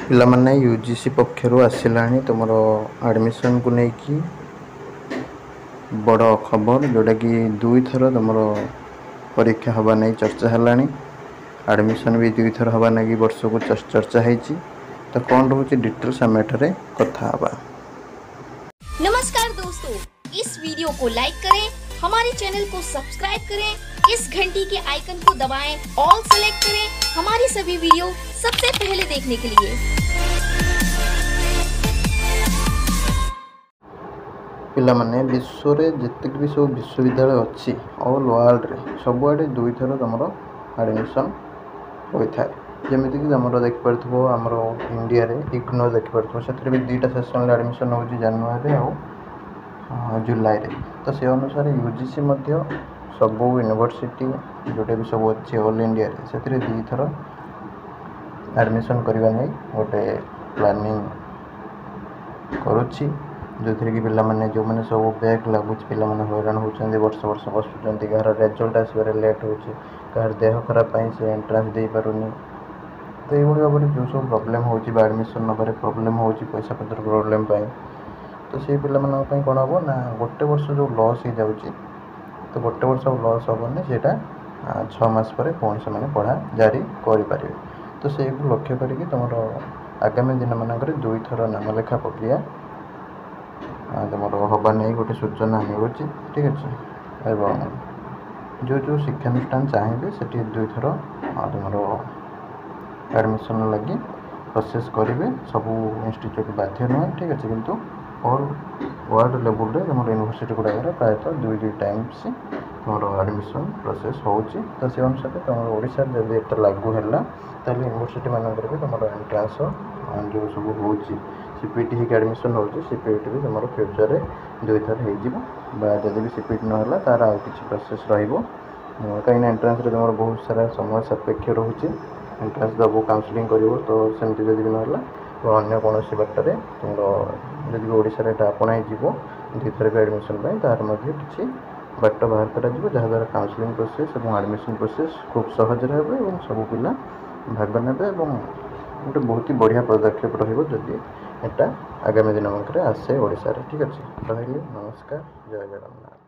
पिलामाने UGC पक्षर आसिलानी तुमर admission को लेकिन बड़ खबर जोटा कि दुई थर तुम परीक्षा हवा नहीं चर्चा है। एडमिशन भी दुई थर हवा नहीं वर्ष को चर्चा है। तो कौन रोचे डिटेल्स आम एठारे कथा हवा। नमस्कार दोस्तों, इस वीडियो को लाइक करें, हमारे चैनल को सब्सक्राइब करें, इस घंटी के आइकन को दबाएं, ऑल सेलेक्ट करें हमारी सभी वीडियो सबसे पहले देखने के लिए। पिलामाने विश्व रे जितक भी सब विश्वविद्यालय अच्छी ऑल वर्ल्ड रे सबुआडे दुई थर तुम एडमिशन होता है। जमीक तुम देखिपो आमर इंडिया रे इग्नोर देखिपो से भी दुईटा सेसन एडमिशन हो जानुरी आ जुलाई रे। तो से अनुसार यूजीसी सब यूनिवर्सिटी जोटा भी सब अच्छी ऑल इंडिया रे से दुई थर एडमिशन करने नहीं गोटे प्लानिंग करुच्ची जो थी कि पिलामाने जो मैंने सब बैक लगुच पिला हैरान होती वर्ष वर्ष बसुँच कहार रेजल्ट आसबार लेट हो कहार देह खराब से एंट्रांस दे पारुनी। तो ये भाव में जो सब प्रोब्लेम हो एडमिशन नबार प्रोब्लेम हो पैसा पत्र प्रोब्लेम तो से पिला कौन हम ना गोटे वर्ष जो लॉस हो जाऊँगी तो गोटे वर्ष लॉस हेनी से 6 मास पर पुणी से पढ़ा जारी करें। तो से लक्ष्य करके तुम आगामी दिन मानक दुई थर नामलेखा प्रक्रिया तुम हवा नहीं गोटे सूचना मिलूँ। ठीक अच्छे एवं जो जो शिक्षानुष्ठान चाहिए से दुई थर तुम एडमिशन लगी प्रोसेस करेंगे सबू इंस्टीट्यूट बाध्य नुहे। ठीक अच्छे किंतु ऑल वर्ल्ड लेवल रे तुम यूनिवर्सिटी गुड़ाक प्रायतः दुई टाइम्स तुम एडमिशन प्रोसेस हो। तो से अनुसार तुम ओडिशा जब एट लागू है ताल यूनिवर्सिटी मानक भी तुम एंट्रांस जो सब हो सीपीटी ही एडमिशन हो सीपीटी भी तुम फ्यूचर में दुई थर हो भी सीपीटी ना तार आउ कि प्रोसेस कहीं एंट्रांस तुम बहुत सारा समय सापेक्ष रोचे एंट्रांस दबो काउंसलिंग कर तो सेमती जब भी ना तो अन्य कौन बाटर तुम जब ओडिशा आपणाई दुई थर भी एडमिशन तार किसी बाट बाहर कर जहाद्वारा काउंसलिंग प्रोसेस और एडमिशन प्रोसेस खूब सहज रहे और सब पिला भाग ने गोटे बहुत ही बढ़िया पदक्षेप रही एटा आगामी दिन आसे ओडिशा रे। ठीक अच्छे रही नमस्कार जय जगन्नाथ।